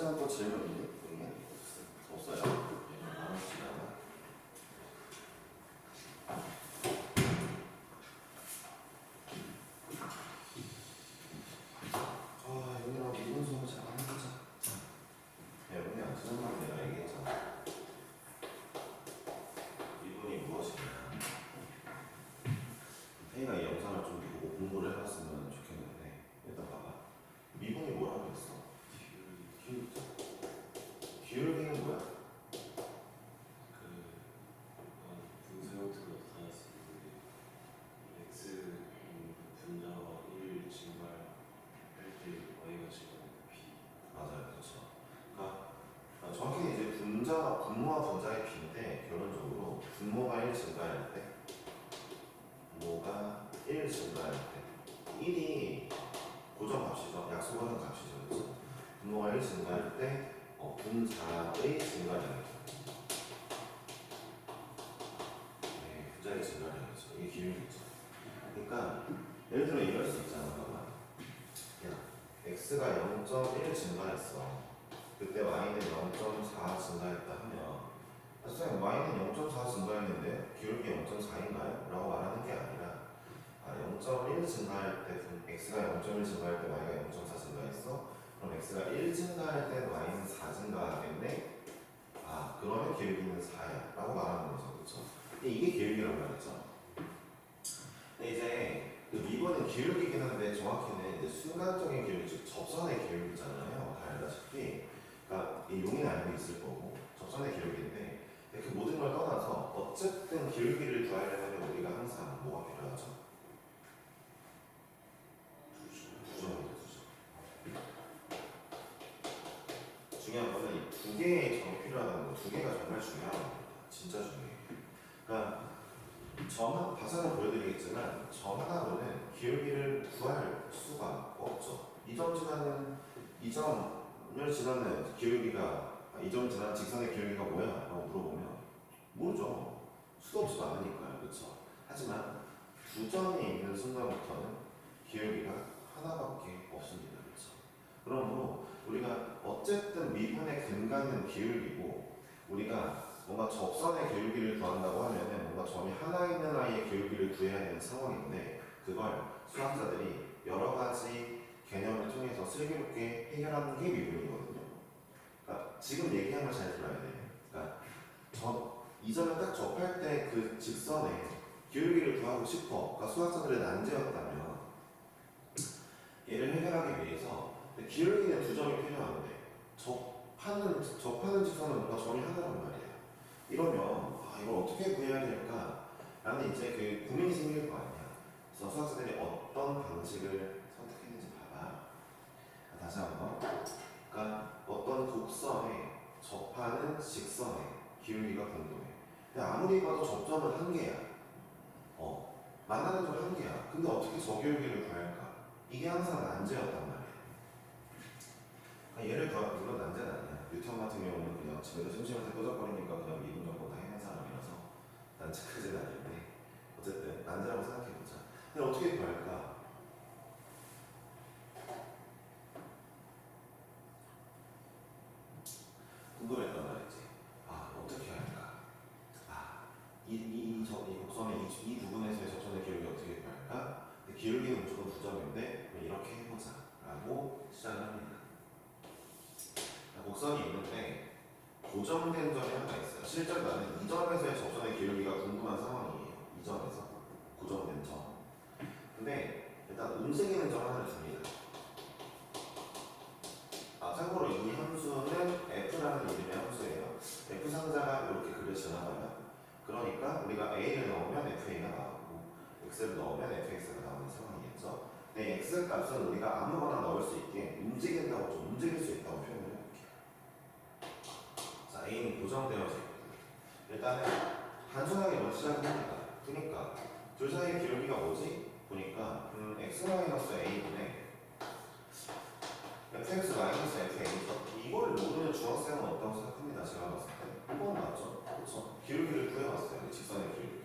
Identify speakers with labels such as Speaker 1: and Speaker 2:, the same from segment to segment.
Speaker 1: 시간 또 질문이 없어요. 나눠주시다가 여기랑 미분 수업 잘 안 해보자. 그냥 지난번에 내가 얘기했잖아. 미분이 무엇이냐. 태희가 이 영상을 좀 보고 공부를 해봤으면 좋겠는데 일단 봐봐. 미분이 뭐라고 했어? 기울기는 뭐야?
Speaker 2: 분수 형태로 나타났었는데 x 분자가 1 증가할 때 y가 증가하는 b.
Speaker 1: 맞아요, 그렇죠. 그러니까 정확히 이제 분모와 분자의 비인데 결론적으로 분모가 1 증가할 때 분모가 1 증가할 때 1이 고정값이죠. 약속하는 값이죠. 그렇죠? 분모가 1 증가할 때 분자의 증가량이죠. 네, 분자의 증가량이죠. 이게 기울기죠. 그러니까 예를 들어 이럴 수 있잖아. 봐봐. x가 0.1 증가했어. 그때 y는 0.4 증가했다 하면 선생님 y는 0.4 증가했는데 기울기 0.4인가요? 라고 말하는 게 아니라 0.1 증가할 때 x가 0.1 증가할 때 y가 0.4 증가했어? 그럼 x가 1 증가할 때 y는 4 증가하겠네? 그러면 기울기는 4야 라고 말하는 거죠. 그렇죠? 이게 기울기란 말이죠. 근데 이제 그 미분은 기울기긴 한데 정확히는 이제 순간적인 기울기, 즉 접선의 기울기잖아요. 다 알다시피. 그러니까 이 용의는 알고 있을 거고 접선의 기울기인데 그 모든 걸 떠나서 어쨌든 기울기를 구하려면 우리가 항상 뭐가 필요하죠? 두점이죠, 두점. 중요한 거는 이 두 개의 점이 필요하다는 거, 두 개가 정말 중요한 겁니다. 진짜 중요해요. 그러니까 가사는 보여드리겠지만 점 하나로는 기울기를 구할 수가 없죠. 이 점 지나는 이 점을 지나는 기울기가 이 점 지나는 직선의 기울기가 뭐야? 라고 물어보면 모르죠. 수도 없이 많으니까요. 그렇죠? 하지만 두 점이 있는 순간부터는 기울기가 하나밖에 없습니다. 그렇죠? 그러므로 우리가 어쨌든 미분의 근간은 기울기고 우리가 뭔가 접선의 기울기를 구한다고 하면은 뭔가 점이 하나 있는 아이의 기울기를 구해야 되는 상황인데 그걸 수학자들이 여러 가지 개념을 통해서 슬기롭게 해결하는 게 미분이거든요. 그러니까 지금 얘기한 걸 잘 들어야 돼요. 그러니까 이 점을 딱 접할 때 그 직선에 기울기를 구하고 싶어. 그러니까 수학자들의 난제였다면 얘를 해결하기 위해서 기울기는 두 점이 필요한데 접하는 직선은 뭔가 점이 하나란 말이에요. 이러면 이걸 어떻게 구해야 될까? 라는 이제 그 고민이 생길 거 아니야. 그래서 수학자들이 어떤 방식을 선택했는지 봐봐. 다시 한번. 그러니까 어떤 곡선에 접하는 직선의 기울기가 궁금해. 근데 아무리 봐도 접점은 한 개야. 만나는 점 한 개야. 근데 어떻게 저 기울기를 구할까? 이게 항상 난제였단 말이야. 예를 들어, 물론 난제는 아니야. 뉴턴 같은 경우는 그냥 집에서 심심해서 끄적거리니까 그냥 미분 정도 다 해낸 사람이라서 난제까지는 아닌데 어쨌든 난제라고 생각해보자. 근데 어떻게 구할까? 궁금했단 말이지. 어떻게 할까? 이 곡선의 이 부분에서의 접선의 기울기 어떻게 구할까? 기울기는 무조건 두 점인데 이렇게 해보자 라고 시작을 합니다. 곡선이 있는데 고정된 점이 하나 있어요. 실제로 나는 이 점에서의 접선의 기울기가 궁금한 상황이에요. 이 점에서 고정된 점. 근데 일단 움직이는 점 하나를 줍니다. 참고로 이 함수는 f라는 이름의 함수예요. f 상자가 이렇게 그려지나 봐요. 그러니까 우리가 a를 넣으면 fa가 나오고 x를 넣으면 fx가 나오는 상황이겠죠. 근데 x 값은 우리가 아무거나 넣을 수 있게 움직인다고 좀 움직일 수 있다고 표현을 해볼게요. 자, a는 고정되어져 있고 일단은 단순하게 먼저 시작합니다. 그러니까 둘 사이의 기울기가 뭐지? 보니까 x-a분의 fx-fa죠. 이걸 모르는 중학생은 없다고 생각합니다. 제가 봤을 때. 이건 맞죠? 그렇죠? 기울기를 구해봤어요. 직선의 기울기.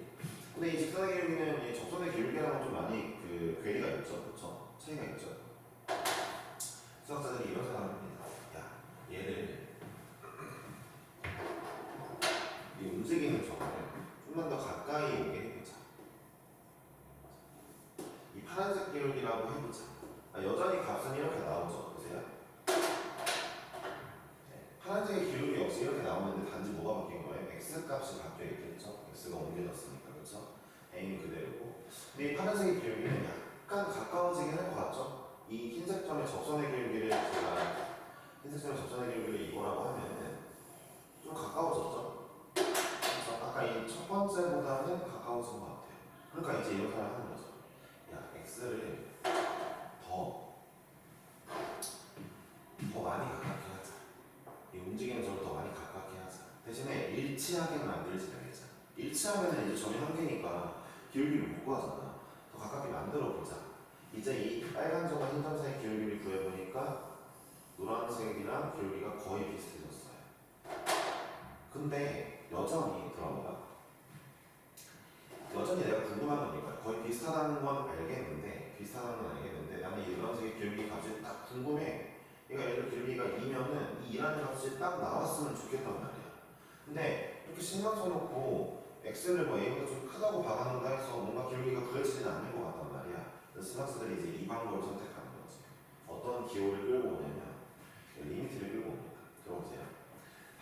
Speaker 1: 근데 이 직선의 기울기는 이 접선의 기울기랑은 좀 많이 그 괴리가 있죠. 그렇죠? 차이가 있죠. 수학자들이 이런 생각을 합니다. 얘를 가까이 오게 해보자. 이 파란색 기울기라고 해보자. 여전히 값은 이렇게 나오죠. 보세요. 파란색의 기울기 역시 이렇게 나오는데 단지 뭐가 바뀐 거예요? x 값이 바뀌어 있겠죠. x가 옮겨졌으니까 그렇죠. a는 그대로고. 근데 이 파란색의 기울기는 약간 가까워지긴 할 것 같죠. 이 흰색 점의 접선의 기울기를 제가 흰색 점의 접선의 기울기를 이거라고 하면은 좀 가까워졌죠. 그래서 아까 이 첫 번째보다는 가까워진 것 같아요. 그러니까 이제 이렇게 하는 거죠. 야, x를 더 많이 가깝게 하자. 이 움직이는 점을 더 많이 가깝게 하자. 대신에 일치하게 만들지 말자. 일치하면 이제 점이 한 개니까 기울기를 못 구하잖아. 더 가깝게 만들어 보자. 이제 이 빨간 점과 흰 점 사이 기울기를 구해보니까 노란색이랑 기울기가 거의 비슷해졌어요. 근데 여전히 여전히 내가 궁금한 건 이거야. 거의 비슷하다는 건 알겠는데 나는 이 노란색의 기울기 값이 딱 궁금해. 그러니까 예를 들어 기울기가 2면은 이 2라는 값이 딱 나왔으면 좋겠단 말이야. 근데 이렇게 신경 써놓고 x를 뭐 a보다 좀 크다고 박아놓는다 해서 뭔가 기울기가 구해지지는 않는 것 같단 말이야. 그래서 신학생들이 이제 이 방법을 선택하는 거지. 어떤 기호를 끌고 오냐면 리미트를 끌고 옵니다. 들어보세요.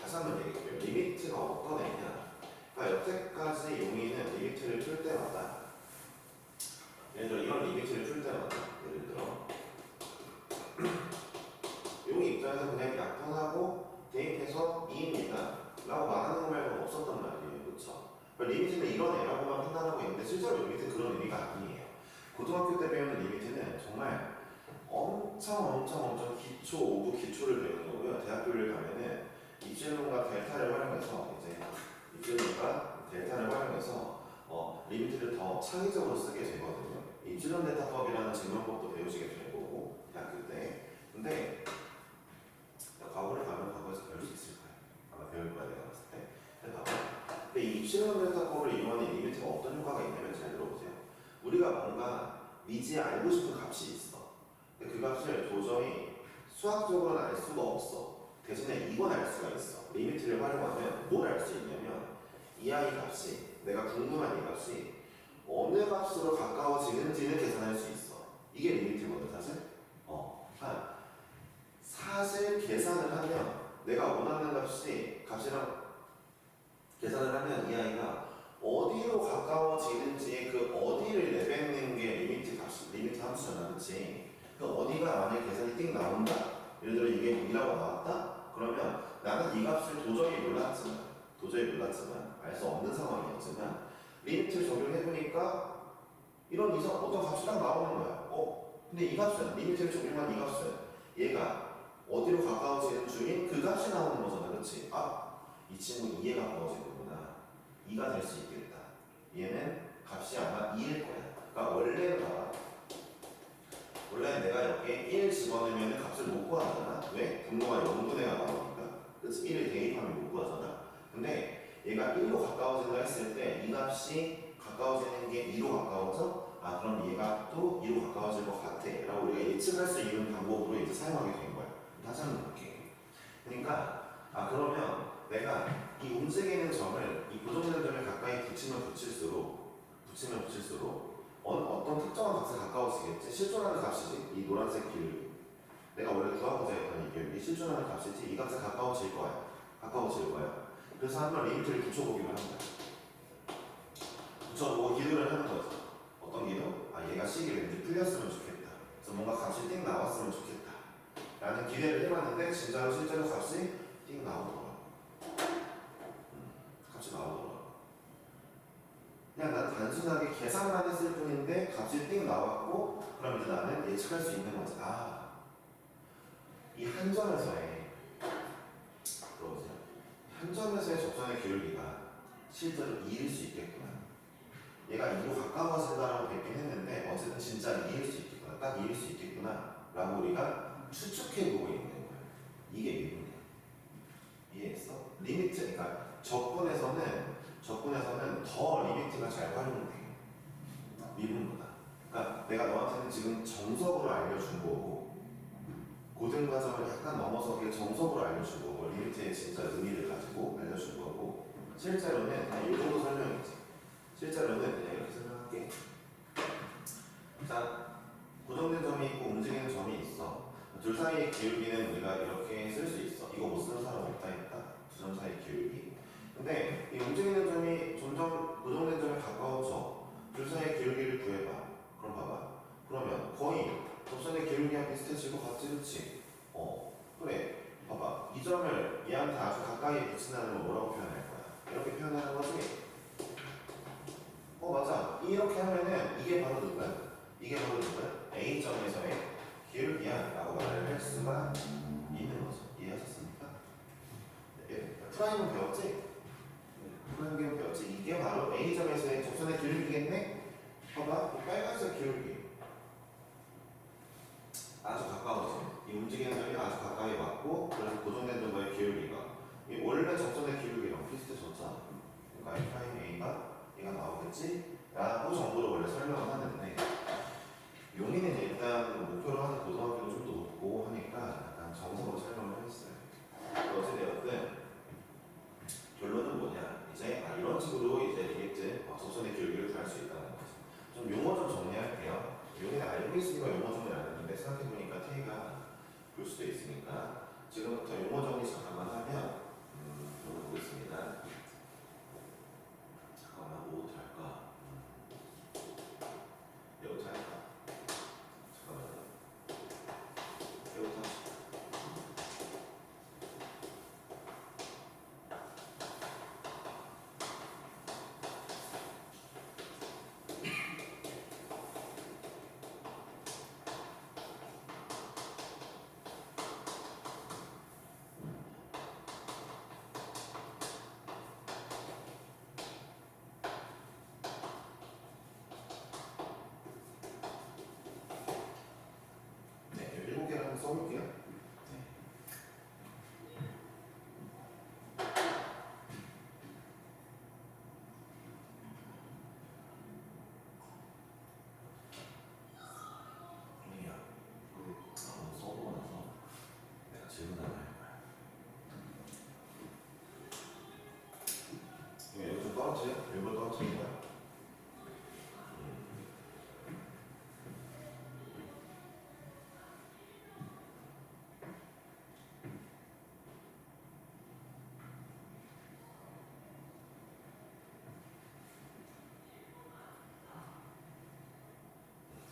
Speaker 1: 다시 한번 얘기해볼게요. 리미트가 어떤 애냐. 그러니까 여태까지 용의는 리미트를 풀 때마다 예를 들어 이런 리미트를 풀 때마다 예를 들어 용의 입장에서 그냥 약분하고 대입해서 2입니다 라고 말하는 거 말고는 없었단 말이에요. 그렇죠? 그러니까 리미트는 이런 애라고만 판단하고 있는데 실제로 리미트는 그런 의미가 아니에요. 고등학교 때 배우는 리미트는 정말 엄청 기초 오브 기초를 배우는 거고요. 대학교를 가면은 입질론과 델타를 활용해서 리미트를 더 창의적으로 쓰게 되거든요. 입질론 델타법이라는 증명법도 배우시게 될 거고 대학교 때. 근데 과거를 가면 과거에서 배울 수 있을 거예요. 아마 배울 거야 내가 봤을 때. 근데 이 입질론 델타법을 이용하는 리미트가 어떤 효과가 있냐면 잘 들어보세요. 우리가 뭔가 미지에 알고 싶은 값이 있어. 근데 그 값을 도저히 수학적으로는 알 수가 없어. 대신에 이건 알 수가 있어. 리미트를 활용하면 뭘 알 수 있냐면 이 아이 값이 내가 궁금한 이 값이 어느 값으로 가까워지는지를 계산할 수 있어. 이게 리미트거든 사실. 사실 계산을 하면 내가 원하는 값이랑 계산을 하면 이 아이가 어디로 가까워지는지 그 어디를 내뱉는 게 리미트 함수잖아, 그렇지? 그 어디가 만약 계산이 띵 나온다. 예를 들어 이게 2라고 나왔다. 그러면 나는 이 값을 도저히 몰랐지만 알 수 없는 상황이었지만 리미트를 적용해보니까 이런 이상 어떤 값이 딱 나오는 거야. 근데 이 값은 리미트를 적용한 이 값은 얘가 어디로 가까워지는 중인 그 값이 나오는 거잖아, 그렇지? 이 친구 2에 가까워지는구나. 2가 될 수 있겠다. 얘는 값이 아마 2일 거야. 그러니까 원래 내가 여기에 1 집어넣으면 값을 못 구하잖아. 왜? 분모가 0분의 1가 나오니까. 그래서 1을 대입하면 못 구하잖아. 근데 얘가 1로 가까워진다 했을 때 이 값이 가까워지는 게 2로 가까워져? 그럼 얘가 또 2로 가까워질 것 같아 라고 우리가 예측할 수 있는 방법으로 이제 사용하게 된 거야. 다시 한번 볼게. 그러니까 그러면 내가 이 움직이는 점을 이 고정되는 점을 가까이 붙이면 붙일수록 어떤 특정한 값에 가까워지겠지. 실존하는 값이지. 이 노란색 기울기. 내가 원래 구하고자 했던 이 기울기 실존하는 값이지. 이 값에 가까워질 거야. 그래서 한번 리미트를 붙여보기로 합니다. 붙여보고 기도를 하는 거죠. 어떤 기도? 얘가 식이 왠지 풀렸으면 좋겠다. 그래서 뭔가 값이 띵 나왔으면 좋겠다. 라는 기대를 해봤는데 실제로 값이 띵 나오더라고. 그냥 난 단순하게 계산만 했을 뿐인데 값이 띵 나왔고 그럼 이제 나는 예측할 수 있는 거지. 이 한 점에서의 접선의 기울기가 실제로 2일 수 있겠구나. 얘가 2로 가까워진다라고 뵙긴 했는데 어쨌든 진짜 2일 수 있겠구나. 딱 2일 수 있겠구나 라고 우리가 추측해보고 있는 거예요. 이게 미분이야. 이해했어? 리미트, 그러니까 적분에서는 더 리미트가 잘 활용돼. 미분보다. 그러니까 내가 너한테는 지금 정석으로 알려준 거고 고등과정을 약간 넘어서 그게 정석으로 알려준 거고 리미트의 진짜 의미를 가지고 알려준 거고 실제로는 그냥 이 정도 설명이지. 사이의 기울기는 우리가 이렇게 쓸 수 있어. 이거 못 쓰는 사람 없다 했다. 두 점 사이 기울기. 근데 이 움직이는 점이 점점 고정된 점에 가까워져. 줄 사이의 기울기를 구해봐. 그럼 봐봐. 그러면 거의 접선의 기울기랑 비슷해질 것 같지, 그치? 그래. 봐봐. 이 점을 얘한테 아주 가까이 붙인다는 건 뭐라고 표현할 거야? 이렇게 표현하는 거지? 맞아. 이렇게 하면은 이게 바로 누구야? 이게 바로 누구야? A점에서의 기울기야 라고 말을 할 수가 있는 거죠. 이해하셨습니까? 네. 프라임은 배웠지? 프라임 배웠지? 이게 바로 A점에서의 접선의 기울기겠네? 봐봐. 이 빨간색 기울기. 아주 가까워져. 이 움직이는 점이 아주 가까이 왔고, 그래서 고정된 점과의 기울기가 이 원래 접선의 기울기랑 비슷해졌잖아. 그러니까 I'A가 얘가 나오겠지? 라고 정도로 원래 설명을 하는데, 용인은 일단 목표로 하는 고등학교는 좀 더 높고 하니까 약간 정석으로 설명을 했어요. 어찌되었든 결론은 뭐냐? 이제 이런 식으로 이제 리액트 접선의 기울기를 구할 수 있다는 거죠. 좀 용어 좀 정리할게요. 용인이 알고 있으니까 용어 정리 안 했는데 생각해보니까 T가 볼 수도 있으니까 지금부터 용어 정리 잠깐만 하면 보겠습니다. 잠깐만 뭐부터 할까? 얘부터 할까? 잠깐만요. 얘부터 합시다. 네, 7개를 한번 써볼게요. 아니야. 한번 써보고 나서 내가 질문 하나 할 거야. 여기 좀 떨어뜨려? 일부러 떨어뜨린 거야?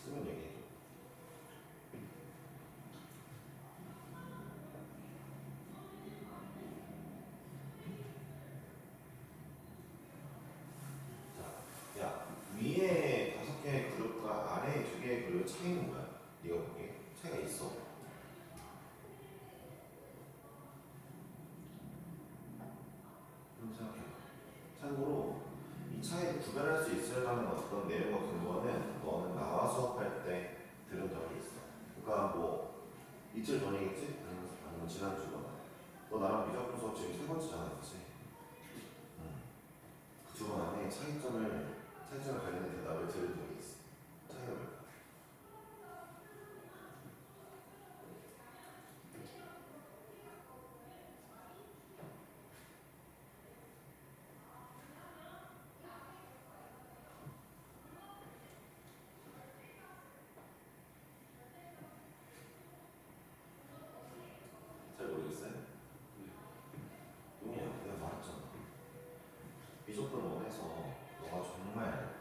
Speaker 1: 쓰면 얘기해줘. 자, 야, 위에 5개의 그룹과 아래에 2개의 그룹의 차이는 뭐야? 네가 보기에 차이가 있어. 생각해. 참고로 이 차이를 구별할 수 있을 만한 어떤 내용과 근거는 너는 나와 수업할 때 들은 적이 있어. 그러니까 뭐 이틀 전이겠지? 아니면 지난주거나. 너 나랑 미적분 수업 지금 3번째잖아, 그치? 그 2번 안에 차이점을 관련된 대답을 들은 적이 있어. 차이가 뭘까? 잘 모르겠어요? 용이야, 내가 말했잖아. 미적분 원에서 너가 정말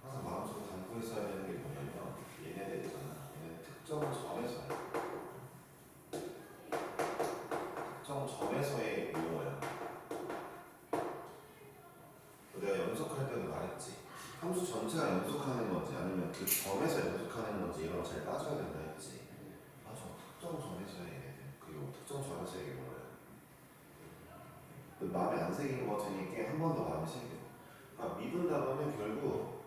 Speaker 1: 항상 마음속에 담고 있어야 되는 게 뭐냐면 얘네들이잖아. 얘네 특정 점에서의 용어야. 내가 연속할 때도 말했지. 함수 전체가 연속하는 건지 아니면 그 점에서 연속하는 건지 이런 거 잘 따져야 된다 했지. 맞아. 특정 점에서의 얘네들. 그리고 특정 점에서의 용어야. 마음에 안 새긴 것 같으니까 한 번 더 마음에 새겨. 그러니까 미분 단어는 결국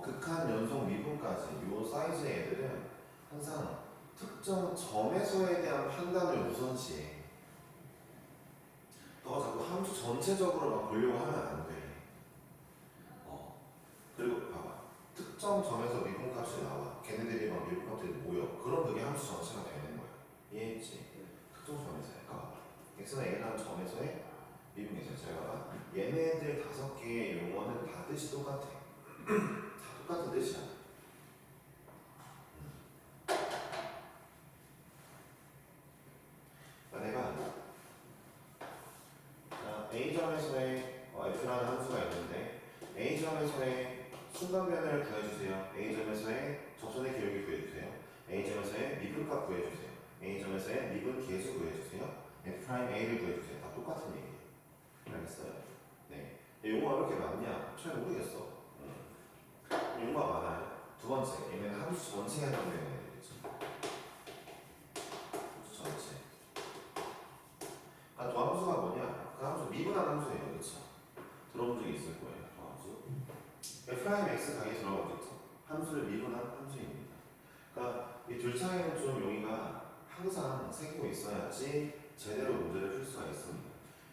Speaker 1: 극한 연속 미분까지 요 사이즈의 애들은 항상 특정 점에서에 대한 판단을 우선시해. 너가 자꾸 함수 전체적으로 막 보려고 하면 안 돼. 그리고 봐봐. 특정 점에서 미분값이 나와. 걔네들이 막 미분값들이 모여. 그럼 그게 함수 전체가 되는 거야. 이해했지? 특정 점에서야. 그러니까 x는 a라는 점에서의 미분계산. 잘 봐봐. 얘네들 5개의 용어는 다 뜻이 똑같아. 다 똑같은 뜻이야. A점에서의 순간변을 구해주세요. A점에서의 접선의 기울기 구해주세요. A점에서의 미분값 구해주세요. A점에서의 미분 계수 구해주세요. F'A를 구해주세요. 다 똑같은 얘기예요. 알겠어요? 네. 용어가 왜 이렇게 많냐? 잘 모르겠어. 용어가 많아요. 두 번째, 얘는 함수 전체에 해당되는 애들이죠. 함수 전체. 아, 도함수가 뭐냐? 그 함수 미분한 함수예요. 그렇죠? 들어본 적이 있을 거예요. 도함수. F'X 강의 들어본 적 있죠? 함수를 미분한 함수입니다. 그러니까 이 둘 사이에는 좀 용의가 항상 새기고 있어야지 제대로 문제를 풀 수가 있습니다.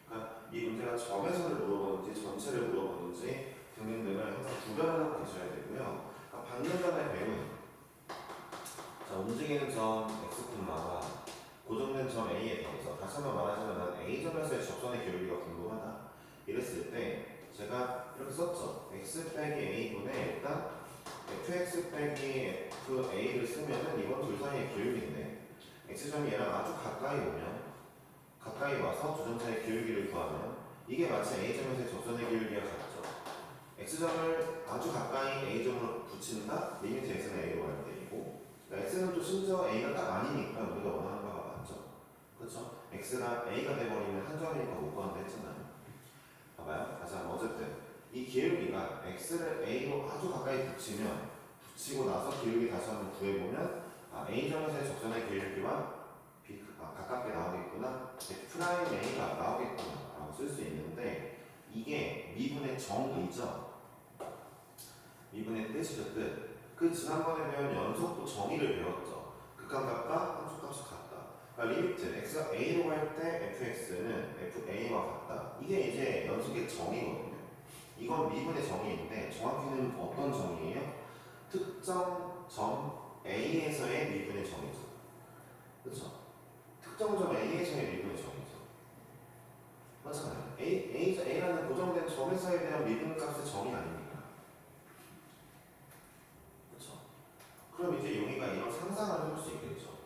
Speaker 1: 그러니까 이 문제가 점에서를 물어보는지 전체를 물어보는지 등등등을 항상 구별을 하고 계셔야 되고요. 그러니까 방금 전에 배운 자, 움직이는 점 x, 고정된 점 A에 대해서 다시 한번 말하자면 난 A점에서의 접선의 기울기가 궁금하다 이랬을 때 제가 이렇게 썼죠. x 빼기 A분의 일단 fx 빼기 FA를 쓰면은 이건 둘 사이의 기울기인데 x점이 얘랑 아주 가까이 오면 가까이 와서 두 점 사이의 기울기를 구하면 이게 마치 A점에서의 접선의 기울기와 같죠. x점을 아주 가까이 A점으로 붙인다? 리미트 x는 A로 갈 때이고 그러니까 x는 또 심지어 A가 딱 아니니까 우리가 원하는 바가 맞죠. 그렇죠? x가 A가 돼버리면 한 점이니까 못 구한다 했잖아요. 봐봐요. 다시 한번 어쨌든 이 기울기가 x를 A로 아주 가까이 붙이고 나서 기울기 다시 한번 구해보면 A점에서의 접선의 기울기와 가깝게 나오겠구나 F'A가 나오겠구나 라고 쓸 수 있는데 이게 미분의 정의죠. 미분의 뜻이죠. 뜻. 그 지난번에 배운 연속도 정의를 배웠죠. 극한값과 함수값이 같다. 그러니까 리미트 x가 a로 갈 때 fx는 fa와 같다. 이게 이제 연속의 정의거든요. 이건 미분의 정의인데 정확히는 어떤 정의예요? 특정 점 A에서의 미분의 정의죠. 그렇죠? 특정 점 A에서의 미분의 정의죠. 맞잖아요. A라는 고정된 점에서에 대한 미분값의 정의 아닙니까? 그렇죠? 그럼 이제 용의가 이런 상상을 해볼 수 있겠죠.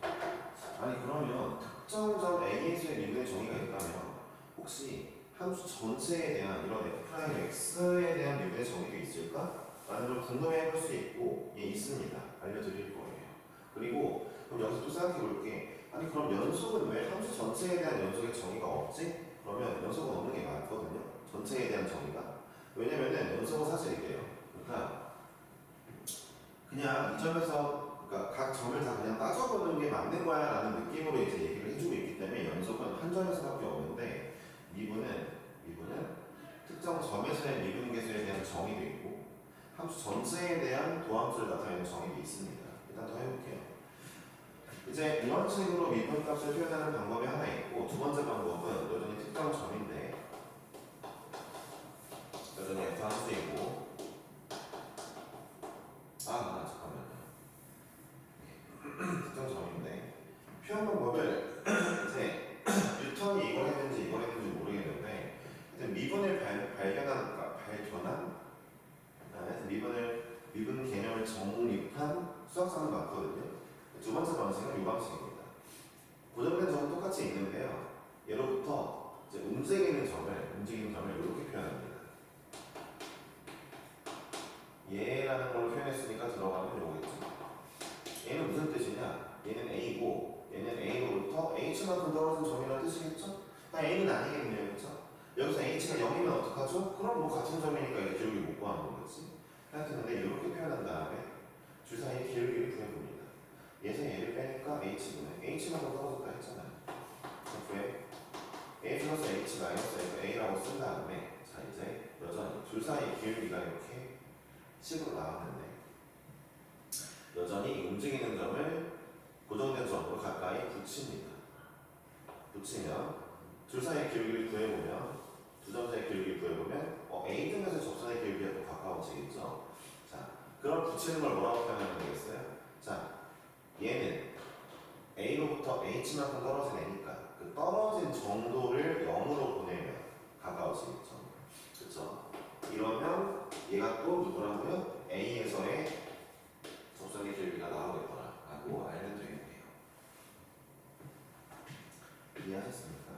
Speaker 1: 아니 그러면 특정 점 A에서의 미분의 정의가 있다면 혹시 함수 전체에 대한 이런 F'X에 대한 미분의 정의도 있을까? 라는 걸 궁금해 해볼 수 있고 예, 있습니다. 알려드릴 거예요. 그리고 그럼 여기서 또 생각해 볼게. 아니 그럼 연속은 왜 함수 전체에 대한 연속의 정의가 없지? 그러면 연속은 없는 게 많거든요. 전체에 대한 정의가. 왜냐면은 연속은 사실 이래요. 그러니까 그냥 이 점에서 그러니까 각 점을 다 그냥 따져보는 게 맞는 거야 라는 느낌으로 이제 얘기를 해주고 있기 때문에 연속은 한 점에서밖에 없는데 미분은 특정 점에서의 미분 계수에 대한 정의도 있고 함수 전체에 대한 도함수를 나타내는 정의도 있습니다. 일단 더 해볼게요. 이제 이런 식으로 미분값을 표현하는 방법이 하나 있고 두 번째 방법은 여전히 특정 점인데 여전히 F 함수이고 잠깐만요. 특정 점인데 표현 방법을 이제 뉴턴이 이걸 했는지 모르겠는데 하여튼 미분을 발견한 미분 개념을 정립한 수학자는 많거든요. 두 번째 방식은 이 방식입니다. 고정된 점은 똑같이 있는데요. 예로부터 이제 움직이는 점을 이렇게 표현합니다. 얘라는 걸로 표현했으니까 들어가면 요거겠죠. 얘는 무슨 뜻이냐? 얘는 A고 얘는 A로부터 H만큼 떨어진 점이라는 뜻이겠죠? A는 아니겠네요. 그렇죠? 여기서 H가 0이면 어떡하죠? 그럼 뭐 같은 점이니까 이제 기울기 못 구하는 거겠지? 하여튼 근데 이렇게 표현한 다음에 줄 사이의 기울기를 구해봅니다. 얘에서 얘를 빼니까 H분의 H만큼 떨어졌다 했잖아요. F에 A 플러스 H 마이너스 A라고 쓴 다음에 자 이제 여전히 줄 사이의 기울기가 이렇게 식으로 나왔는데 여전히 움직이는 점을 고정된 점으로 가까이 붙입니다. 붙이면 줄 사이의 기울기를 구해보면 두 점 사이의 기울기를 구해보면 A점에서 접선의 기울기가 더 가까워지겠죠. 자, 그럼 붙이는 걸 뭐라고 표현하면 되겠어요? 자, 얘는 A로부터 H만큼 떨어진 애니까 그 떨어진 정도를 0으로 보내면 가까워지겠죠. 그렇죠? 이러면 얘가 또 누구라고요? A에서의 접선의 기울기가 나오겠더라라고 알면 되겠네요. 이해하셨습니까?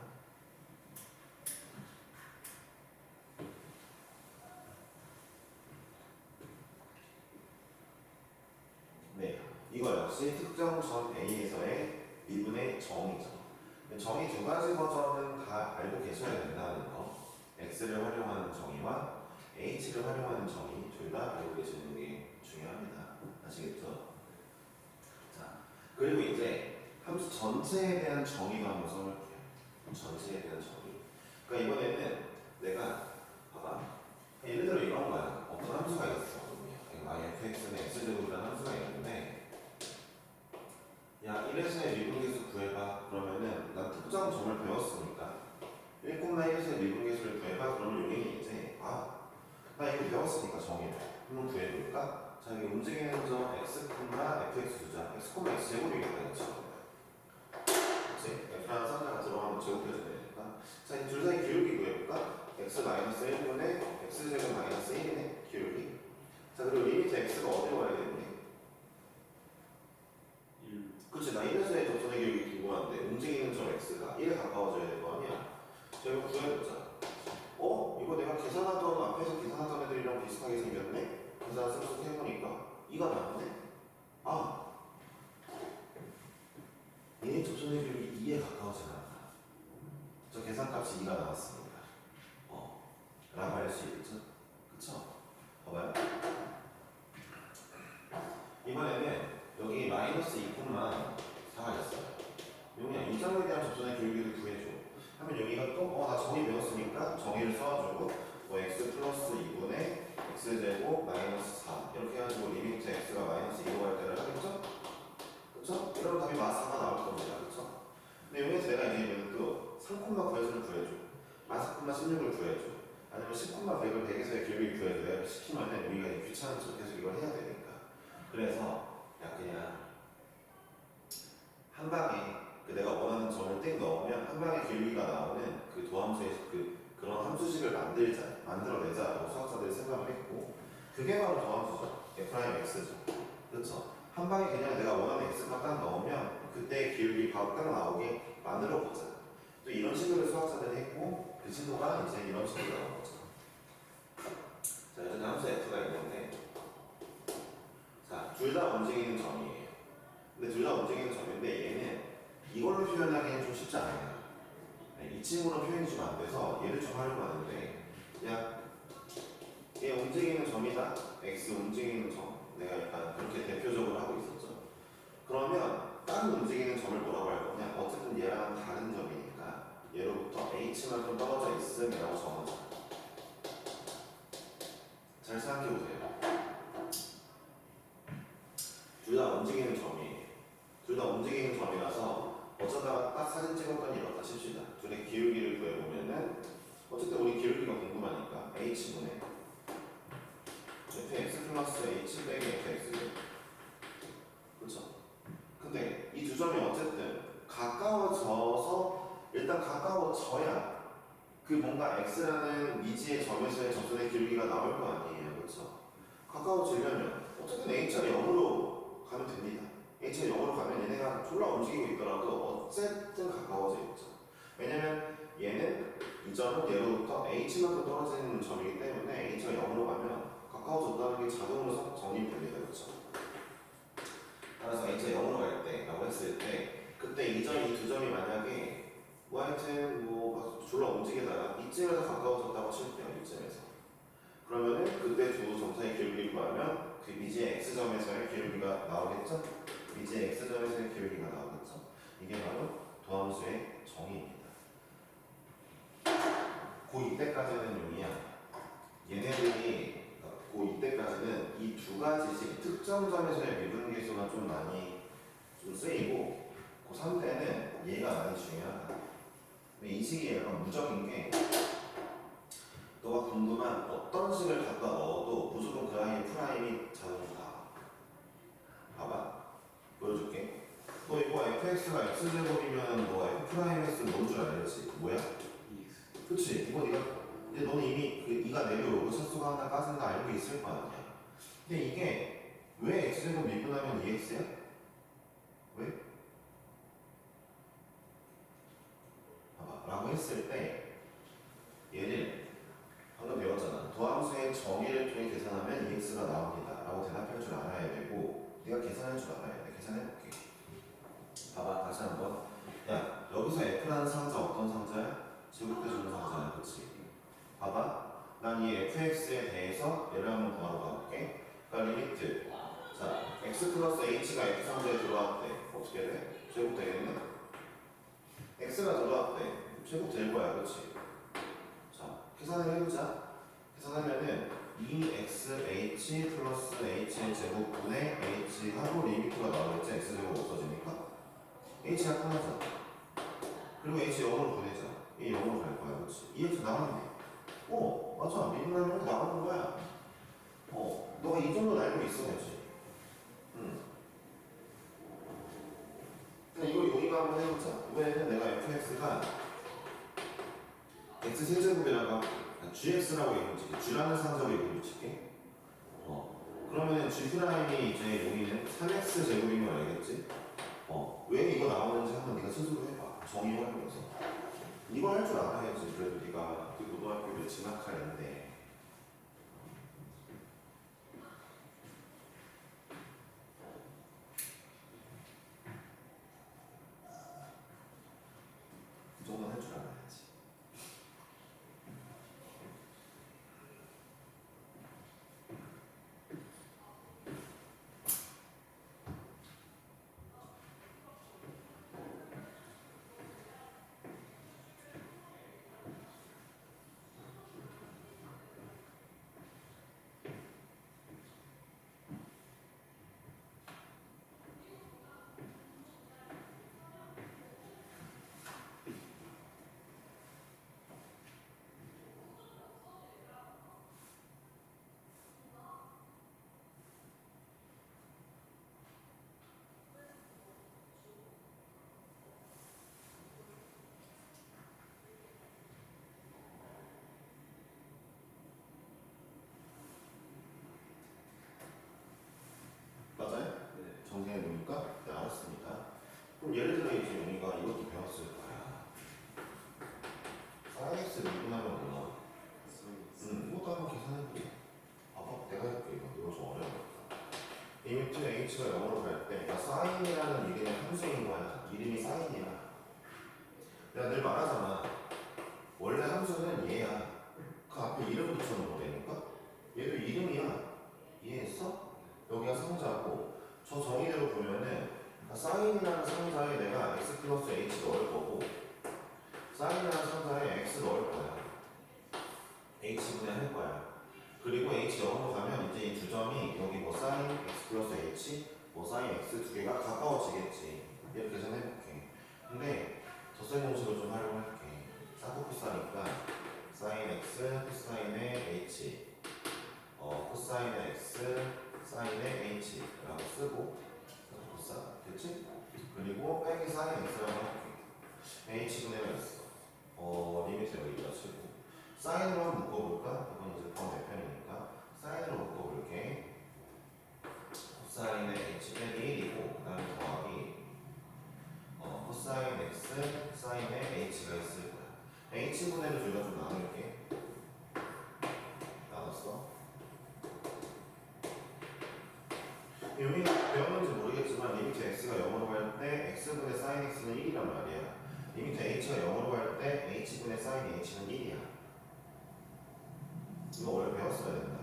Speaker 1: 이거 역시 특정 점 A에서의 미분의 정이죠. 정의 두 가지 버전은 다 알고 계셔야 된다는 거. X를 활용하는 정의와 H를 활용하는 정의 둘 다 알고 계시는 게 중요합니다. 아시겠죠? 자, 그리고 이제 함수 전체에 대한 정의도 한번 써볼게요. 전체에 대한 정의. 그러니까 이번에는 내가 봐봐. 예를 들어 이런 거야. 어떤 함수가 있어. fx는 x제곱이라는 함수가 있는데 야 1에서의 미분계수 구해봐. 그러면은 난 특정 점을 배웠으니까 1,1에서의 미분계수를 구해봐. 그러면 여기는 이제 나 이거 배웠으니까 정의를 한번 구해볼까? 자 여기 움직이는 점 x, fx 두자. x, x 제곱이겠다. 그쵸? 그치? f라는 쌍자가 들어가면 제곱해줘야 되니까 자 이 둘 사이 기울기 구해볼까? x-1분의 x제곱 마이너스 1이네 기울기. 자 그리고 리미트 x가 어디로 가야 되는데?
Speaker 2: 1.
Speaker 1: 그치 나 1에서의 접선의 기울기 궁금한데 움직이는 점 x가 1에 가까워져야 될 거 아니야? 자 이거 구해보자. 이거 내가 계산하던 앞에서 계산하던 애들이랑 비슷하게 생겼네? 계산 쓱쓱 해보니까 2가 나왔네? 얘의 접선의 기울기 2에 가까워지지 않았다. 저 계산값이 2가 나왔습니다. 라고 할 수 있겠죠? 그쵸? 봐봐요. 이번에는 여기 마이너스 2,4가 있어요. 용이야 이 점에 대한 접선의 기울기를 구해줘. 하면 여기가 또 나 정의 배웠으니까 정의를 써주고 x 플러스 2분의 x제곱 마이너스 4 이렇게 해가지고 리미트 x가 마이너스 2로 갈 때를 하겠죠? 그쵸? 이런 답이 마사가 나올 겁니다. 그쵸? 근데 여기서 내가 이제 또 3,9에서를 구해줘. 마사 16을 구해줘. 아니면 10,100을 100에서의 기울기 구해줘. 내가 시키면은 우리가 귀찮은 척 계속 이걸 해야 되니까. 그래서 그냥 한 방에 내가 원하는 점을 땡 넣으면 한 방에 기울기가 나오는 그 도함수의 그런 함수식을 만들어내자라고 수학자들이 생각을 했고 그게 바로 도함수죠. f'x죠. 그렇죠? 한 방에 그냥 내가 원하는 x만 딱 넣으면 그때 기울기 바로 딱 나오게 만들어 보자. 또 이런 식으로 수학자들이 했고 그 친구가 이제 이런 식으로 나온 거죠. 자, 여전히 함수 f가 있는데 자, 둘 다 움직이는 점이에요. 근데 둘 다 움직이는 점인데 얘는 이걸로 표현하기는 좀 쉽지 않아요. 이 친구로 표현이 좀 안 돼서 얘를 좀 하려고 하는데 얘 움직이는 점이다. x 움직이는 점. 내가 약간 그렇게 대표적으로 하고 있었죠. 그러면 다른 움직이는 점을 뭐라고 할 거냐? 어쨌든 얘랑 다른 점이니까 얘로부터 h만큼 떨어져 있음이라고 적어줘. 잘 생각해보세요. 둘 다 움직이는 점이에요. 둘 다 움직이는 점이라서 어쩌다가 딱 사진 찍었더니 이렇다 칩시다. 둘의 기울기를 구해보면은 어쨌든 우리 기울기가 궁금하니까 h분의 fx 플러스 h 빼기 fx 그쵸? 근데 이 두 점이 어쨌든 가까워져서 일단 가까워져야 그 뭔가 x라는 미지의 점에서의 접선의 기울기가 나올 거 아니에요. 그쵸? 가까워지려면 어쨌든 h가 0으로 가면 됩니다. h가 0으로 가면 얘네가 졸라 움직이고 있더라도 어쨌든 가까워져 있죠. 왜냐면 얘는 이 점은 얘로부터 h만큼 떨어지는 점이기 때문에 h가 0으로 가면 가까워졌다는 게 자동으로 정립됩니다. 그렇죠? 따라서 h가 0으로 갈 때 라고 했을 때 그때 이 두 점이 만약에 하여튼 졸라 움직이다가 이쯤에서 가까워졌다고 칠게요. 이쯤에서 그러면은 그때 두 점 사이 기울기를 구하면 그 미지의 x점에서의 기울기가 나오겠죠? 미지의 x점에서의 기울기가 나오겠죠? 이게 바로 도함수의 정의입니다. 이때까지는 용이야. 얘네들이 이때까지는 이 두 가지씩 특정 점에서의 미분계수가 좀 많이 쓰이고 고3 때는 얘가 많이 중요하다. 근데 이 식이 약간 무적인 게 너가 궁금한 어떤 식을 갖다 넣어도 무조건 그 아이의 프라임이 자동으로 나와. 봐봐. 보여줄게. 너 이거 fx가 x제곱이면 너 f 프라임 x 뭔 줄 알지? 뭐야?
Speaker 2: 2x.
Speaker 1: 그치? 이거 이제 너는 이미 그 2가 내려오고 차수가 하나 까진 거 알고 있을 거 아니야. 근데 이게 왜 x제곱 미분하면 2x야? 왜? 봐봐. 라고 했을 때 얘를 방금 배웠잖아. 도함수의 정의를 통해 계산하면 2x가 나옵니다. 라고 대답할 줄 알아야 되고 네가 계산할 줄 알아야 돼. x에 대해서 얘를 한번 더하러 가볼게. 그러니까 리미트. 자, x 플러스 h가 x상자에 들어왔대. 어떻게 돼? 제곱 되겠네? x가 들어왔대. 제곱 될 거야, 그렇지? 자, 계산을 해보자. 계산하면은 2xh 플러스 h의 제곱분의 h 하고 리미트가 나오겠지? x제곱 없어지니까 h가 하나잖아. 그리고 h 0으로 보내자. 얘 0으로 갈 거야, 그렇지? 2x 나왔네. 맞아. 미분하면 나오는 거야. 너가 이 정도는 알고 있어야지. 그냥 이거 용의가 한번 해보자. 이번에는 내가 fx가 x 세제곱이라고 gx라고 이름 붙일게. g라는 상적을 이름 붙일게. 그러면은 g 프라임이 이제 여기는 3x 제곱인 걸 알겠지? 왜 이거 나오는지 한번 네가 스스로 해봐. 정의를 하면서. 이걸 할 줄 알아야지. 그래도 네가 그 고등학교를 진학하는데. 그 정도는 할 줄 알아야지. 맞아요?
Speaker 2: 네.
Speaker 1: 정리해 놓으니까? 네, 알았습니다. 그럼 예를 들어 이제 용이가 이것도 배웠을 거야. sin x 미분하면 뭐나? 이것도 한번 계산해보자. 봐봐, 내가 할게. 이거 좀 어려우니까. 리미트 h가 0으로 갈 때, 그러니까 sine이라는 이름의 함수인 거야. 이름이 sine이야. 내가 늘 말하잖아. 원래 함수는 얘야. 그 앞에 이름 붙여놓으면 되니까. 얘도 이름이야. 이해했어? 여기가 상자고, 저 정의대로 보면은 사인이라는 상자에 내가 x 플러스 h 넣을 거고, 사인이라는 상자에 x 넣을 거야. h분의 할 거야. 그리고 h 0으로 가면 이제 이 두 점이 여기 뭐 사인 x 플러스 h, 뭐 사인 x 두 개가 가까워지겠지. 이렇게 계산해볼게. 근데 덧셈 공식을 좀 활용할게. 싸고 비싸니까 사인 x 코사인의 h, 코사인의 x 사인의 h라고 쓰고 코사 됐지? 그리고 빼기 사인 x라고 할게. h분의 x 리미트 여기다 치고 사인으로 한번 묶어볼까? 이건 이제 번대편이니까 사인으로 묶어볼게. 코사인의 h 빼기 1이고 그 다음에 더하기 코사인 x 사인의 h가 있을 거야. h분의를 저희가 좀 나눌게. 나눴어? 용이가 배웠는지 모르겠지만 리미트 x가 0으로 갈 때 x분의 sin x는 1이란 말이야. 리미트 h가 0으로 갈 때 h분의 sin h는 1이야. 이거 원래 배웠어야 된다.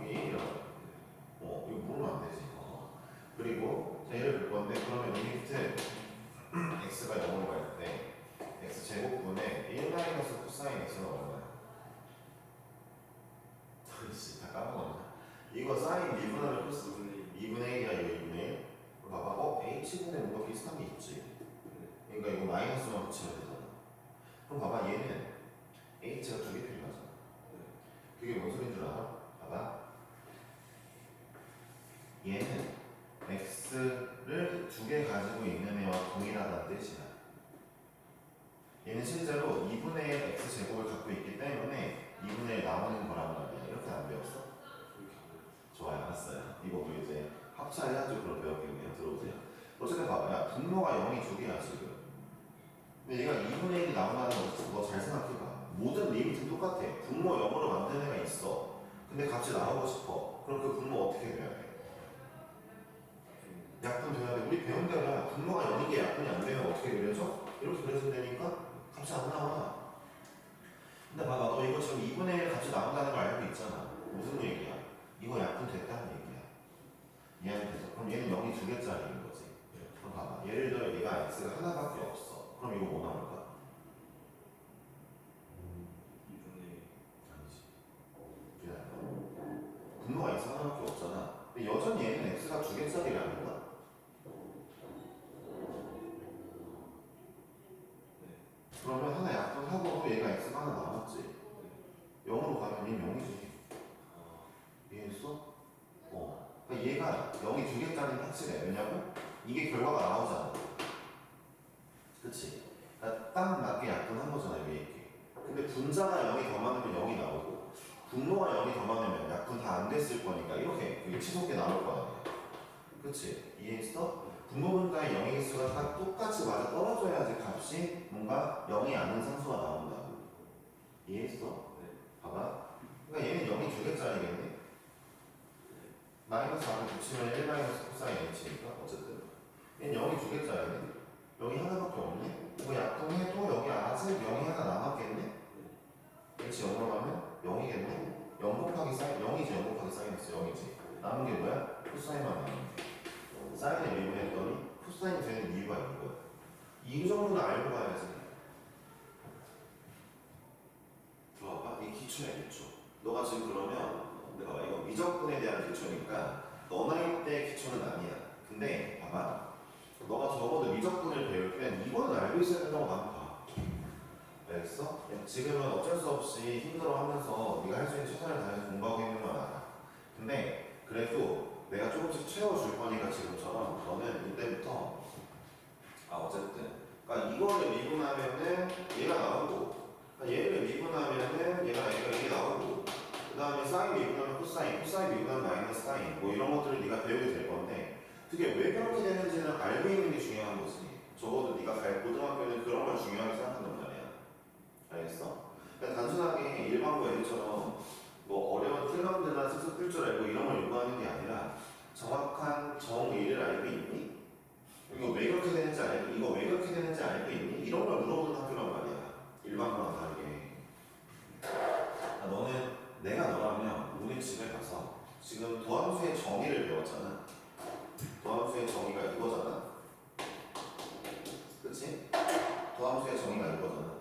Speaker 1: 이게 1이라고. 이거 모르면 안 되지. 그리고 얘를 볼 건데 그러면 리미트 x가 0으로 갈 때 x 제곱분의 1 마이너스 코사인 x는 얼마야? 다 까먹었나? 이거 사인 미분하면 플러스 2분의 1이야. 이거 2분의 1. 봐봐. h분의 뭔가 비슷한 게 있지. 그러니까 이거 마이너스만 붙이면 되잖아. 그럼 봐봐. 얘는 h가 두 개 필요하잖아. 그게 뭔 소리인 줄 알아? 봐봐. 얘는 x를 두 개 가지고 있는 애와 동일하다는 뜻이야. 얘는 실제로 2분의 1 x 제곱을 갖고 있기 때문에 2분의 1 나오는 거란 말이야. 이렇게 안 배웠어? 좋아요, 알았어요. 이거 뭐 이제 합차해가지고 그런 배웠겠네요. 들어오세요. 어쨌든 봐봐. 야, 분모가 0이 두 개야 지금. 근데 얘가 2분의 1이 나온다는 거 잘 생각해봐. 모든 리미트는 똑같아. 분모 0으로 만든 애가 있어. 근데 값이 나오고 싶어. 그럼 그 분모 어떻게 돼야 돼? 약분 돼야 돼. 우리 배운 대로 분모가 0인 게 약분이 안 되면 어떻게 그려져? 이렇게 있잖아. 무슨 얘기야? 이거 약분 됐다는 얘기야. 얘는 돼서 그럼 얘는 0이 2개짜리인 거지. 그럼 봐봐. 예를 들어 얘가 x가 하나밖에 없어. 그럼 이거 뭐 나올까?
Speaker 2: 2분의
Speaker 1: 아니지. 기다려. 분모가 x 하나밖에 없잖아. 근데 여전히 얘는 x가 2개짜리라는 거야. 그러면 하나 약분하고 얘가 x가 하나 남았지. 0으로 가면 얘는 0이지. 이해했어? 그러니까 얘가 0이 2개짜리는 확실해. 왜냐면 이게 결과가 나오잖아. 그치? 그러니까 딱 맞게 약분한 거잖아, 이게. 근데 분자가 0이 더 많으면 0이 나오고 분모가 0이 더 많으면 약분 다 안 됐을 거니까 이렇게 그게 치솟게 나올 거 아니야. 그치? 이해했어? 분모분자의 0의 개수가 딱 똑같이 맞아 떨어져야지 값이 뭔가 0이 아닌 상수가 나온다고. 이해했어? 봐봐. 그러니까 얘는 0이 2개짜리겠네? 마이너스 앞에 붙이면 1 마이너스 코사인 h니까 어쨌든 얘는 0이 2개짜리네? 0이 하나밖에 없네? 이거 약분해도 여기 아직 0이 하나 남았겠네? h 0으로 가면 0이겠네? 0 곱하기 사인 0이지. 0 곱하기 사인했어. 0이지. 남은 게 뭐야? 코사인만 남은 게. 사인에 미분했더니 코사인이 되는 이유가 있는 거야. 이 정도는 알고 가야지. 들어봐봐. 이 기초야, 기초. 너가 지금 그러면 봐봐. 이거 미적분에 대한 기초니까 너 나이 때 기초는 아니야. 근데 봐봐. 너가 적어도 미적분을 배울 땐 이거는 알고 있어야 된다고 나는 봐. 알겠어? 지금은 어쩔 수 없이 힘들어하면서 네가 할 수 있는 최선을 다해서 공부하고 있는 건 알아. 근데 그래도 내가 조금씩 채워줄 거니까 지금처럼 너는 이때부터 어쨌든 그러니까 이거를 미분하면은 얘가 나오고 그러니까 얘를 미분하면은 얘가 이게 나오고 그 다음에 사인 미분하면 코사인 미분하면 마이너스 사인 뭐 이런 것들을 네가 배우게 될 건데 그게 왜 그렇게 되는지는 알고 있는 게 중요한 거지. 적어도 네가 갈 고등학교는 그런 걸 중요하게 생각한단 말이야. 알겠어? 그러니까 단순하게 일반고 애들처럼 뭐 어려운 틀럼들이나 쓱쓱 풀 줄 알고 이런 걸 요구하는 게 아니라 정확한 정의를 알고 있니? 이거 왜 그렇게 되는지 알고 이거 왜 그렇게 되는지 알고 있니? 이런 걸 물어보는 학교란 말이야. 일반고랑 다르게. 너는 내가 너라면 오늘 집에 가서 지금 도함수의 정의를 배웠잖아. 도함수의 정의가 이거잖아. 그치? 도함수의 정의가 이거잖아.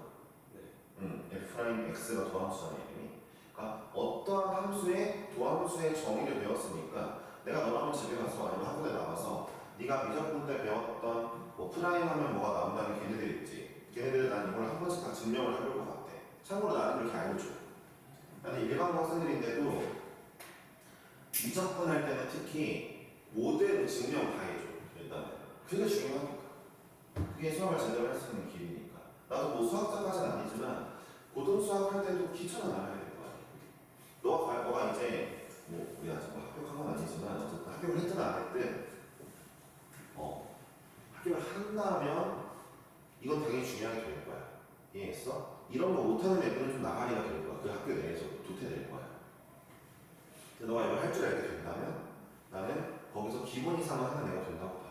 Speaker 1: F'X가 도함수잖아, 이름이. 그러니까 어떠한 함수의 도함수의 정의를 배웠으니까 내가 너라면 집에 가서 아니면 학원에 나가서 네가 미적분 때 배웠던 뭐 프라임 하면 뭐가 나온다는 걔네들 있지. 걔네들 난 이걸 한 번씩 다 증명을 해볼 것 같아. 참고로 나는 그렇게 알려줘. 나는 일반고 학생들인데도 미적분 할 때는 특히 모든 증명 다 해줘. 일단은 그게 중요하니까. 그게 수학을 제대로 할 수 있는 길이니까. 나도 뭐 수학자까지는 아니지만 고등수학 할 때도 기초는 알아야 될 거 아니야. 너가 이제 뭐 우리 아직 뭐 합격한 건 아니지만 어쨌든 합격을 했든 안 했든 합격을 한다면 이건 당연히 중요하게 될 거야. 이해했어? 이런 거 못하는 애들은 좀 나가리가 될 거야. 그 학교 내에서 도태될 거야. 근데 너가 이걸 할 줄 알게 된다면 나는 거기서 기본 이상은 하는 애가 된다고 봐.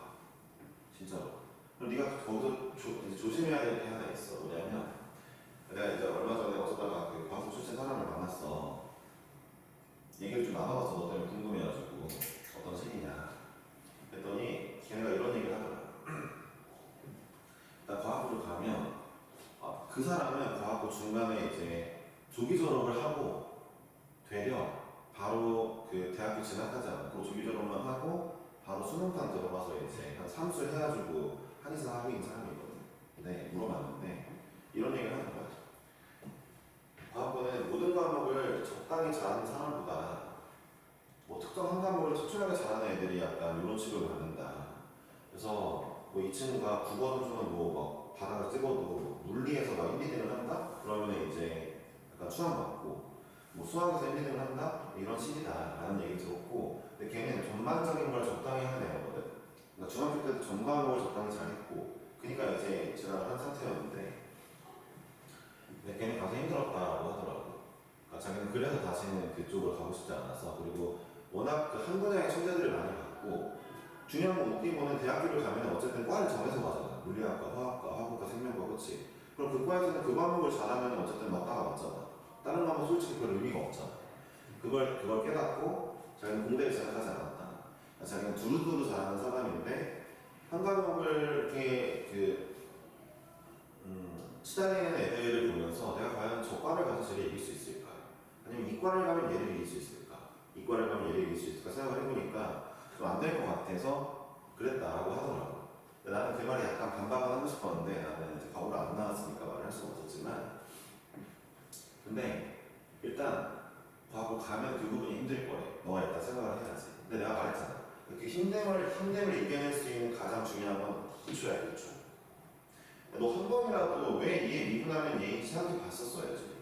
Speaker 1: 진짜로. 그럼 네가 거기서 조심해야 될 게 하나 있어. 뭐냐면 내가 이제 얼마 전에 어쩌다가 그 과학 출신 사람을 만났어. 얘기를 좀 나눠봐서 너 때문에 궁금해가지고 어떤 식이냐 그랬더니 걔네가 이런 얘기를 하더라. 나 과학부를 가면 그 사람은 과학부 중간에 이제 조기 졸업을 하고 되려 바로 그 대학교 진학하지 않고 조기 졸업만 하고 바로 수능판 들어가서 이제 한 3술 해가지고 한의사 하고 있는 사람이거든. 근데 물어봤는데 이런 얘기를 하는 거야. 과학부는 모든 과목을 적당히 잘하는 사람보다 뭐 특정 한 과목을 특출나게 잘하는 애들이 약간 이런 식으로 받는다. 그래서 뭐 이 친구가 국어 선수는 뭐 막 바닥을 찍어도 물리에서 막 1, 2등을 한다? 그러면 이제 약간 추앙받고 뭐 수학에서 1, 2등을 한다? 이런 식이다 라는 얘기 들었고 근데 걔는 전반적인 걸 적당히 하는 애거든. 그러니까 중학교 때도 전 과목을 적당히 잘했고 그러니까 이제 진학을 한 상태였는데 근데 걔는 가서 힘들었다고 하더라고. 그러니까 자기는 그래서 다시는 그쪽으로 가고 싶지 않았어. 그리고 워낙 그 한 분야의 천재들을 많이 봤고 중요한 건 어떻게 보면 대학교를 가면 어쨌든 과를 정해서 가잖아. 물리학과, 화학과, 화학과, 생명과, 그치? 그럼 그 과에서는 그 과목을 잘하면 어쨌든 맞다가 맞잖아. 다른 과목 솔직히 별 의미가 없잖아. 그걸 깨닫고 자기는 공대를 생각하지 않았다. 자기는 두루두루 잘하는 사람인데 한 과목을 이렇게 시달리는 애들을 보면서 내가 과연 저 과를 가서 쟤를 이길 수 있을까? 아니면 이 과를 가면 얘를 이길 수 있을까? 이 과를 가면 얘를 이길 수 있을까? 생각을 해보니까 좀 안 될 것 같아서 그랬다라고 하더라고. 나는 그 말에 약간 반박을 하고 싶었는데 나는 이제 과거를 안 나왔으니까 말을 할 수가 없었지만 근데 일단 과거 가면 그 부분이 힘들 거래. 너가 일단 생각을 해야지. 근데 내가 말했잖아. 이렇게 힘듦을 이겨낼 수 있는 가장 중요한 건 기초야, 기초. 너 한 번이라도 왜 얘 미분하면 얘인지 생각해 봤었어야지.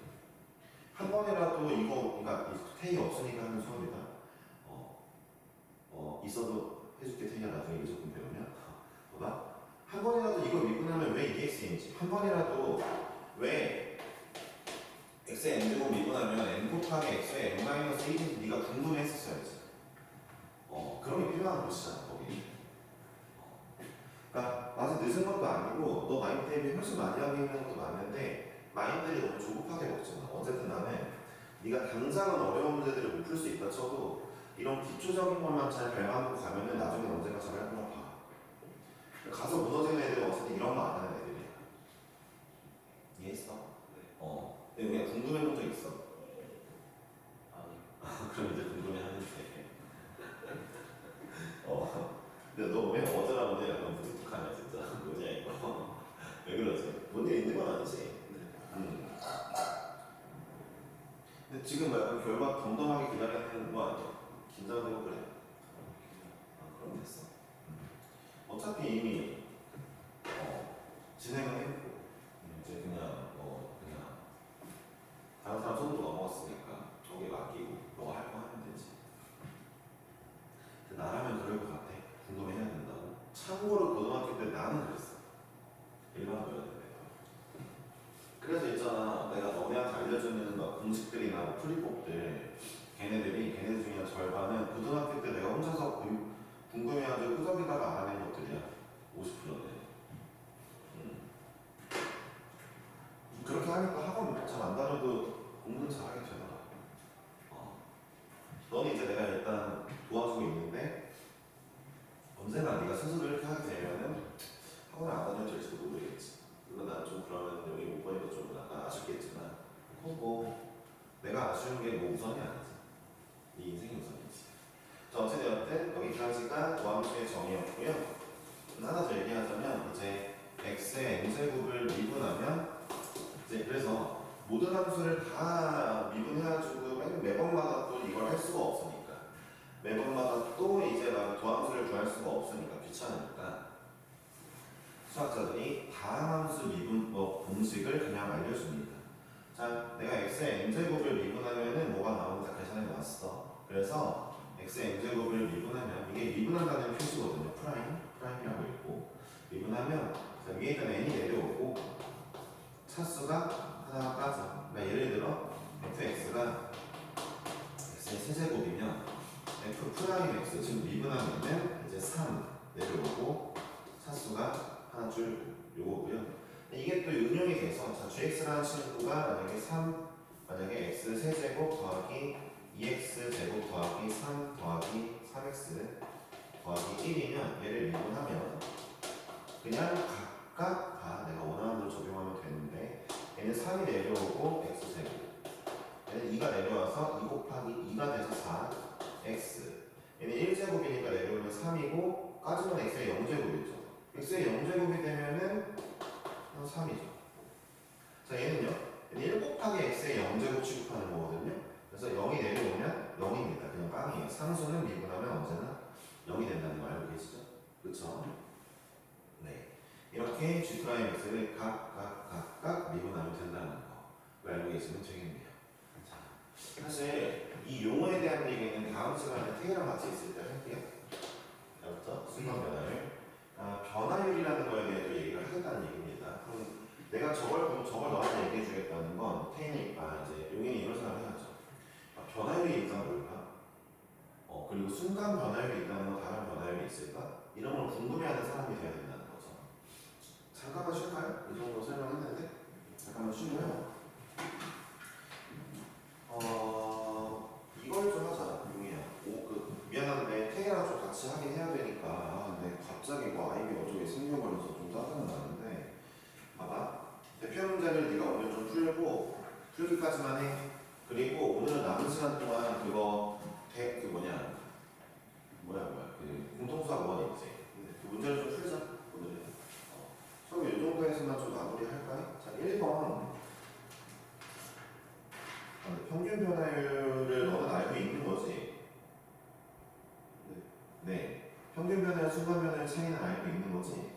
Speaker 1: 한 번이라도 이거, 그러니까 태희 없으니까 하는 수업이다. 있어도 해줄게, 태희야. 나중에 이거 조금 배우면. 봐봐. 한 번이라도 이거 미분하면 왜 2x인지. 한 번이라도 왜 x의 n제곱 미분하면 n 곱하기 x의 n-1인지 네가 궁금해했었어야지. 그런 게 필요한 것이잖아, 거기. 그러니까 아직 늦은 것도 아니고 너 마인드 대비 훨씬 많이 하고 있는 것도 맞는데 마인드를 너무 조급하게 먹잖아. 어쨌든 나는 네가 당장은 어려운 문제들을 못 풀 수 있다 쳐도 이런 기초적인 것만 잘 밟아놓고 가면은 나중에 언젠가 잘할 거라 봐. 가서 무너지는 애들은 어쨌든 이런 거 안 하는 애들이야. 이해했어? 근데 우리가 궁금해 본 적 있어?
Speaker 2: 아니.
Speaker 1: 그럼 이제 궁금해 하는데. 근데 너 왜 어쩌라고 내 약간 무뚝뚝하냐 진짜. 뭐냐 이거. 왜 그러지? 뭔일 있는 건 아니지. 근데 지금 뭐 약간 결과 덤덤하게 기다리는 거 아니야? 긴장되고 그래? 그럼 됐어. 어차피 이미 진행은 했고 이제 그냥 다른 사람 손으로 넘어갔으니까 거기에 맡기고 너가 할 거 하면 되지. 근데 나라면 그럴 것 같아. 궁금해해야 된다고. 참고로 고등학교 때 나는 그랬어. 일반고였는데. 그래서 있잖아, 내가 너네한테 알려주는 막 공식들이나 뭐 풀이법들 걔네들 중에 절반은 고등학교 때 내가 혼자서 궁금해가지고 끄적이다가 알아낸 것들이야. 50%는. 그렇게 하니까 학원 잘 안 다녀도 공부는 잘하게 되더라. 너는 이제 내가 일단 도와주고 있는데 언젠가 네가 스스로 이렇게 하게 되면은 학원을 안 다녀도 될지도 모르겠지. 물론 난 좀 그러면 여기 못 보니까 좀 약간 아쉽겠지만 뭐 내가 아쉬운 게 뭐 우선이 아니지. 네 인생이 우선이지. 자, 어쨌든 여기까지가 도함수의 정의였고요. 하나 더 얘기하자면 이제 x의 n제곱을 미분하면 이제 그래서 모든 함수를 다 미분해가지고 매번마다 또 이걸 할 수가 없으니까 매번마다 또 이제 막 도함수를 구할 수가 없으니까 귀찮으니까 수학자들이 다함수 미분 공식을 그냥 알려줍니다. 자, 내가 x의 n제곱을 미분하면은 뭐가 나오는지 계산해 놨어. 그래서 x의 n제곱을 미분하면 이게 미분한다는 표시거든요. 프라임이라고 있고 미분하면 자, 위에 있던 n이 내려오고 차수가 하나 빠져. 그러니까 예를 들어 fx가 x의 세제곱이면 f 프라임 x 지금 미분하면은 이제 3 내려오고 차수가 하나 줄고 요거고요. 이게 또 응용이 돼서 자, gx라는 친구가 만약에 x 세제곱 더하기 2x 제곱 더하기 3 더하기 3x 더하기 1이면 얘를 미분하면 그냥 각각 다 내가 원하는 대로 적용하면 되는데 얘는 3이 내려오고 x제곱 얘는 2가 내려와서 2 곱하기 2가 돼서 4 x 얘는 1제곱이니까 내려오면 3이고 까지면 x의 0제곱이죠. x의 0제곱이 되면은 3이죠. 자, 얘는요. 얘는 1 곱하기 x의 0제곱 취급하는 거거든요. 그래서 0이 내려오면 0입니다. 그냥 빵이에요. 상수는 미분하면 언제나 0이 된다는 거 알고 계시죠? 그렇죠? 네. 이렇게 G'X를 각각 미분하면 된다는 거 알고 계시면 되겠네요. 자, 사실 이 용어에 대한 얘기는 다음 시간에 태희랑 같이 있을 때 할게요. 알았죠? 순간 변화율. 변화율이라는 거에 대해서 얘기를 하겠다는 얘기입니다. 그럼 내가 저걸 너한테 얘기해 주겠다는 건 태희는 이제 용인이 이런 생각을 해야죠. 변화율이 있다는 뭘까? 그리고 순간 변화율이 있다는 건 다른 변화율이 있을까? 이런 걸 궁금해하는 사람이 돼야 된다는 거죠. 잠깐만 쉴까요? 이 정도 설명했는데 잠깐만 쉬고요. 이걸 풀기까지만 해. 그리고 오늘은 남은 시간 동안 그거 그 뭐야 그 공통수학 원 있지. 그 문제를 좀 풀자 오늘은. 처음에 이 정도에서만 좀 마무리할까요? 자 1번. 평균 변화율을 너는 알고 있는 거지? 네. 평균 변화율, 순간 변화율 차이는 알고 있는 거지?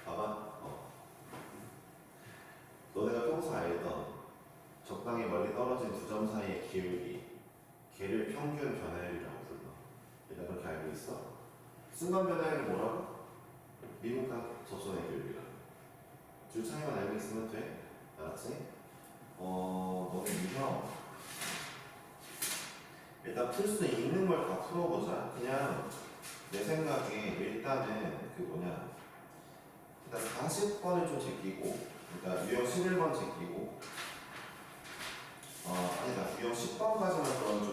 Speaker 1: 봐봐. 너네가 평소 알던 적당히 멀리 떨어진 두 점 사이의 기울기, 걔를 평균 변화율이라고 불러. 얘가 그렇게 알고 있어? 순간 변화율은 뭐라고? 미분값 접선의 기울기라고. 줄 차이만 알고 있으면 돼. 알았지? 너네 유형 일단 풀 수 있는 걸 다 풀어보자. 그냥 내 생각에 일단은 일단 40번을 좀 제끼고, 그러니까 유형 11번 제끼고, 아니다, 유형 10번까지만 그럼